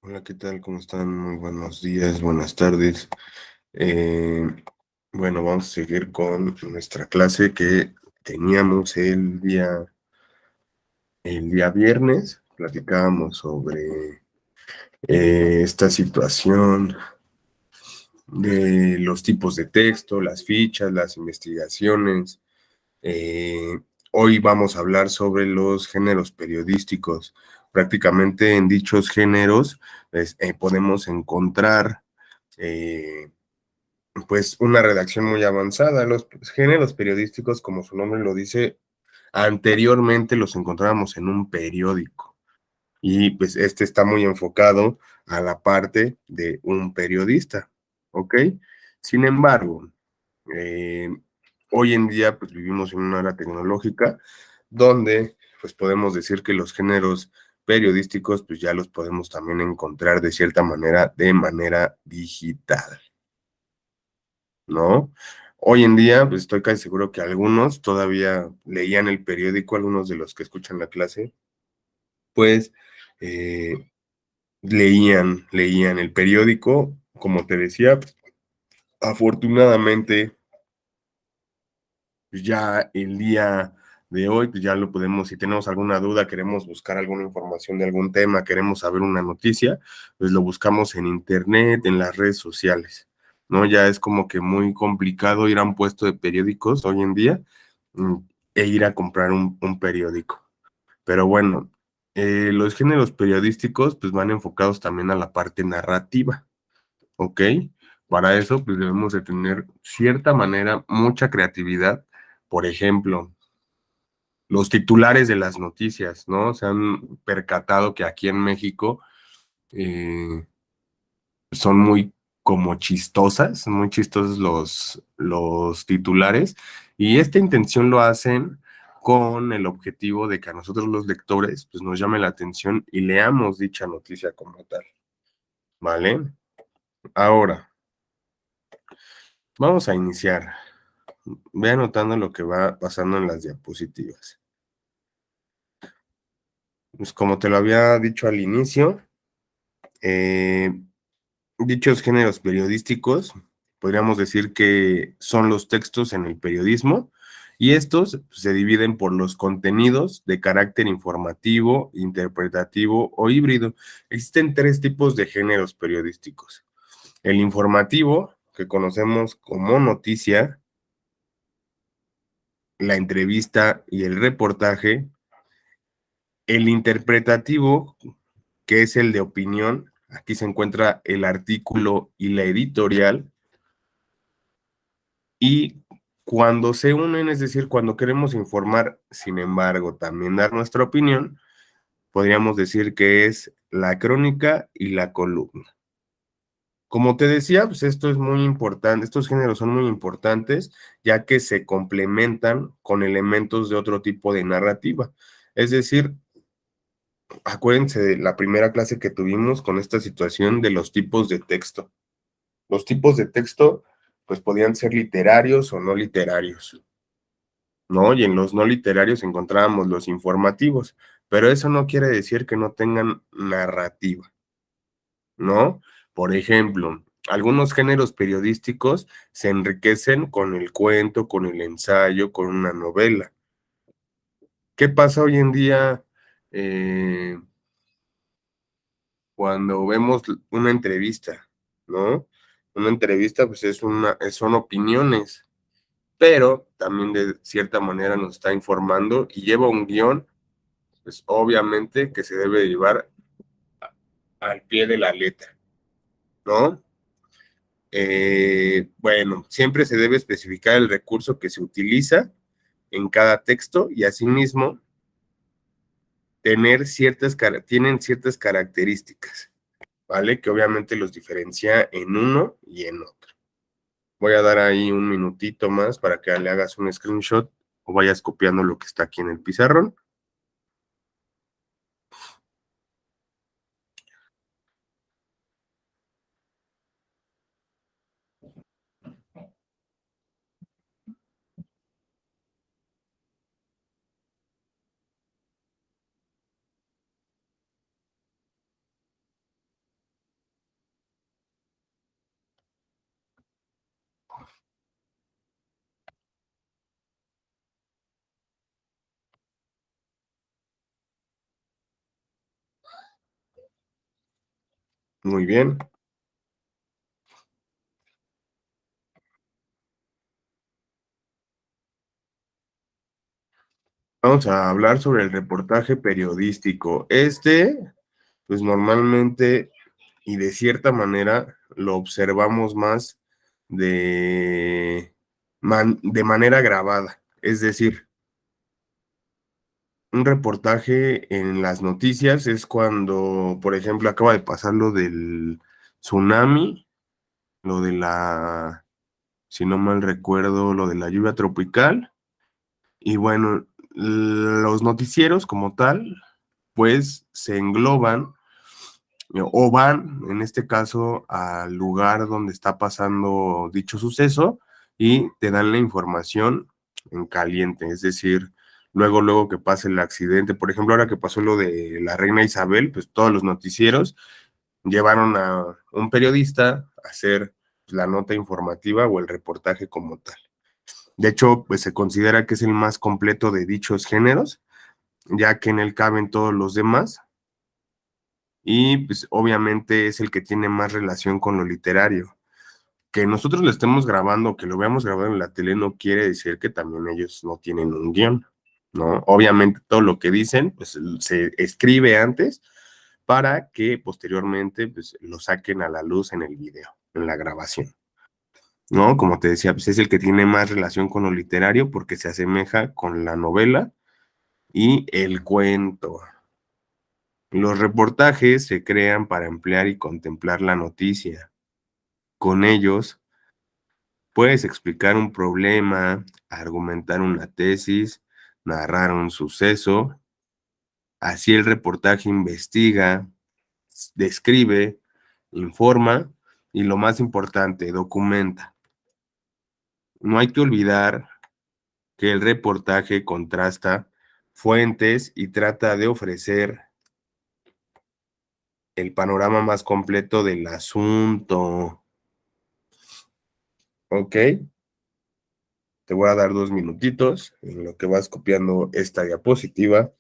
Hola, ¿qué tal? ¿Cómo están? Muy buenos días, buenas tardes. Eh, bueno, vamos a seguir con nuestra clase que teníamos el día viernes. Platicábamos sobre esta situación de los tipos de texto, las fichas, las investigaciones. Eh, Hoy vamos a hablar sobre los géneros periodísticos. Prácticamente en dichos géneros pues, podemos encontrar pues una redacción muy avanzada. Los géneros periodísticos, como su nombre lo dice, anteriormente los encontrábamos en un periódico y pues este está muy enfocado a la parte de un periodista, ¿ok? Sin embargo, eh, hoy en día pues vivimos en una era tecnológica donde pues podemos decir que los géneros periodísticos pues ya los podemos también encontrar de cierta manera de manera digital, ¿no? Hoy en día, pues estoy casi seguro que algunos todavía leían el periódico, algunos de los que escuchan la clase, pues eh, leían el periódico, como te decía, afortunadamente, pues ya el día de hoy, pues ya lo podemos, si tenemos alguna duda, queremos buscar alguna información de algún tema, queremos saber una noticia, pues lo buscamos en internet, en las redes sociales, ¿no? Ya es como que muy complicado ir a un puesto de periódicos hoy en día mm, e ir a comprar un periódico. Pero bueno, los géneros periodísticos pues van enfocados también a la parte narrativa, ¿ok? Para eso pues debemos de tener cierta manera, mucha creatividad. Por ejemplo, los titulares de las noticias, ¿no? Se han percatado que aquí en México eh, son muy como chistosas, muy chistosos los titulares, y esta intención lo hacen con el objetivo de que a nosotros los lectores pues nos llame la atención y leamos dicha noticia como tal, ¿vale? Ahora, vamos a iniciar. Ve anotando lo que va pasando en las diapositivas. Pues como te lo había dicho al inicio, eh, dichos géneros periodísticos, podríamos decir que son los textos en el periodismo y estos pues, se dividen por los contenidos de carácter informativo, interpretativo o híbrido. Existen tres tipos de géneros periodísticos. El informativo, que conocemos como noticia, la entrevista y el reportaje. El interpretativo, que es el de opinión, aquí se encuentra el artículo y la editorial. Y cuando se unen, es decir, cuando queremos informar, sin embargo, también dar nuestra opinión, podríamos decir que es la crónica y la columna. Como te decía, pues esto es muy importante, estos géneros son muy importantes, ya que se complementan con elementos de otro tipo de narrativa. Es decir, acuérdense de la primera clase que tuvimos con esta situación de los tipos de texto. Los tipos de texto, pues podían ser literarios o no literarios, ¿no? Y en los no literarios encontrábamos los informativos, pero eso no quiere decir que no tengan narrativa, ¿no? Por ejemplo, algunos géneros periodísticos se enriquecen con el cuento, con el ensayo, con una novela. ¿Qué pasa hoy en día cuando vemos una entrevista, ¿no? Una entrevista, pues son opiniones, pero también de cierta manera nos está informando y lleva un guión pues obviamente que se debe llevar al pie de la letra, ¿no? Bueno, siempre se debe especificar el recurso que se utiliza en cada texto y asimismo tienen ciertas características, ¿vale? Que obviamente los diferencia en uno y en otro. Voy a dar ahí un minutito más para que le hagas un screenshot o vayas copiando lo que está aquí en el pizarrón. Muy bien. Vamos a hablar sobre el reportaje periodístico. Pues normalmente y de cierta manera lo observamos más de, de manera grabada. Es decir, un reportaje en las noticias es cuando, por ejemplo, acaba de pasar lo del tsunami, lo de la, si no mal recuerdo, lo de la lluvia tropical. Y bueno, los noticieros como tal, pues se engloban o van, en este caso, al lugar donde está pasando dicho suceso y te dan la información en caliente, es decir, luego que pase el accidente, por ejemplo, ahora que pasó lo de la reina Isabel, pues todos los noticieros llevaron a un periodista a hacer la nota informativa o el reportaje como tal. De hecho, pues se considera que es el más completo de dichos géneros, ya que en él caben todos los demás y pues obviamente es el que tiene más relación con lo literario. Que nosotros lo estemos grabando, que lo veamos grabado en la tele, no quiere decir que también ellos no tienen un guión, ¿no? Obviamente todo lo que dicen, pues se escribe antes para que posteriormente pues, lo saquen a la luz en el video, en la grabación, ¿no? Como te decía, pues es el que tiene más relación con lo literario porque se asemeja con la novela y el cuento. Los reportajes se crean para emplear y contemplar la noticia. Con ellos puedes explicar un problema, argumentar una tesis, narrar un suceso. Así el reportaje investiga, describe, informa y lo más importante, documenta. No hay que olvidar que el reportaje contrasta fuentes y trata de ofrecer el panorama más completo del asunto. ¿Ok? Te voy a dar 2 minutitos en lo que vas copiando esta diapositiva.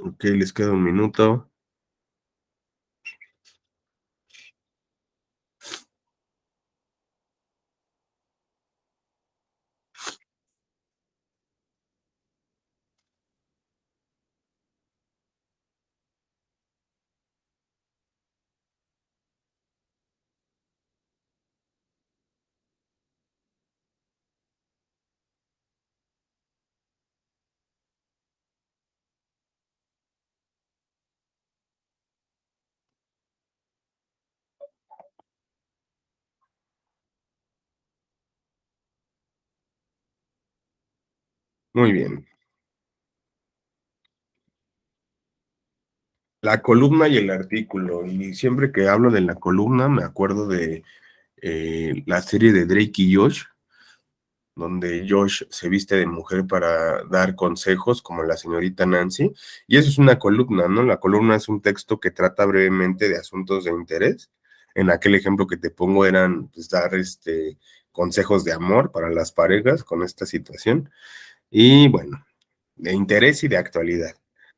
Ok, les queda 1 minuto. Muy bien. La columna y el artículo. Y siempre que hablo de la columna, me acuerdo de la serie de Drake y Josh, donde Josh se viste de mujer para dar consejos, como la señorita Nancy. Y eso es una columna, ¿no? La columna es un texto que trata brevemente de asuntos de interés. En aquel ejemplo que te pongo eran pues, dar consejos de amor para las parejas con esta situación. Y bueno, de interés y de actualidad.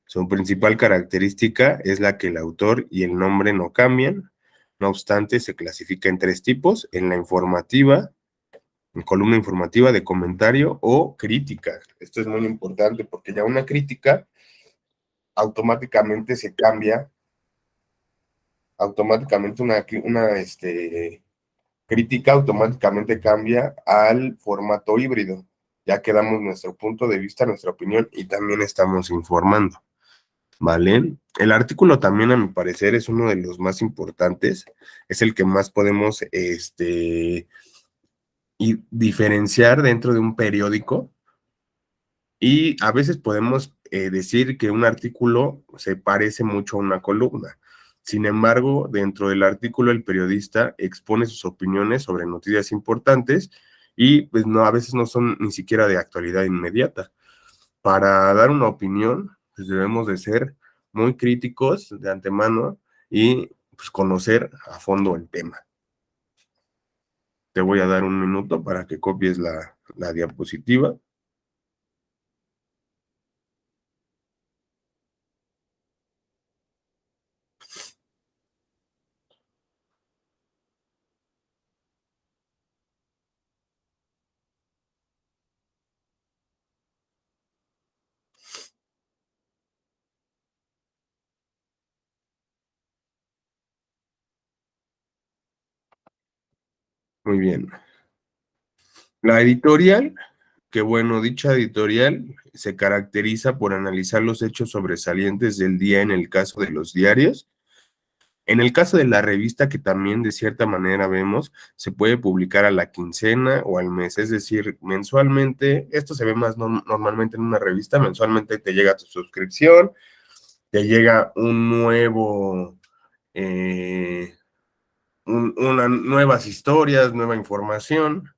Su principal característica es la que el autor y el nombre no cambian. No obstante, se clasifica en 3 tipos: en la informativa, en columna informativa, de comentario o crítica. Esto es muy importante porque ya una crítica automáticamente se cambia, automáticamente una crítica automáticamente cambia al formato híbrido. Ya que damos nuestro punto de vista, nuestra opinión y también estamos informando, ¿vale? El artículo también, a mi parecer, es uno de los más importantes, es el que más podemos y diferenciar dentro de un periódico y a veces podemos decir que un artículo se parece mucho a una columna. Sin embargo, dentro del artículo el periodista expone sus opiniones sobre noticias importantes y pues no, a veces no son ni siquiera de actualidad inmediata. Para dar una opinión, pues debemos de ser muy críticos de antemano y pues conocer a fondo el tema. Te voy a dar un minuto para que copies la diapositiva. Muy bien. La editorial, que bueno, dicha editorial se caracteriza por analizar los hechos sobresalientes del día en el caso de los diarios. En el caso de la revista, que también de cierta manera vemos, se puede publicar a la quincena o al mes, es decir, mensualmente. Esto se ve más normalmente en una revista, mensualmente te llega tu suscripción, te llega un nuevo, eh, nuevas historias, nueva información.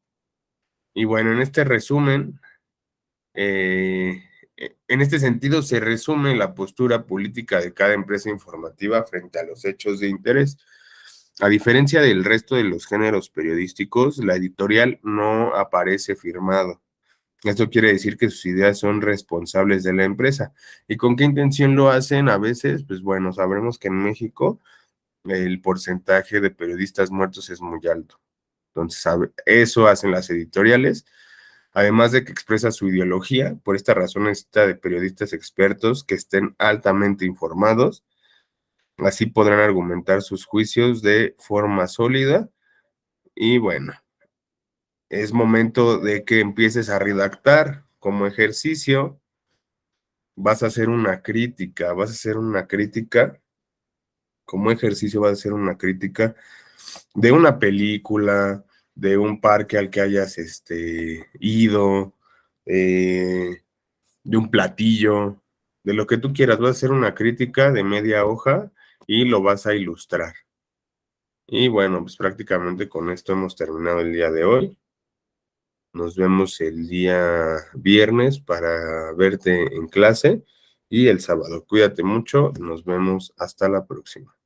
Y bueno, en este resumen, eh, en este sentido se resume la postura política de cada empresa informativa frente a los hechos de interés. A diferencia del resto de los géneros periodísticos, la editorial no aparece firmado. Esto quiere decir que sus ideas son responsables de la empresa. ¿Y con qué intención lo hacen? A veces, pues bueno, sabremos que en México el porcentaje de periodistas muertos es muy alto. Entonces, eso hacen las editoriales, además de que expresa su ideología. Por esta razón necesita de periodistas expertos que estén altamente informados. Así podrán argumentar sus juicios de forma sólida. Y bueno, es momento de que empieces a redactar como ejercicio. Vas a hacer una crítica, vas a hacer una crítica, como ejercicio vas a hacer una crítica de una película, de un parque al que hayas ido, eh, de un platillo, de lo que tú quieras. Vas a hacer una crítica de media hoja y lo vas a ilustrar. Y bueno, pues prácticamente con esto hemos terminado el día de hoy. Nos vemos el día viernes para verte en clase y el sábado. Cuídate mucho. Nos vemos hasta la próxima.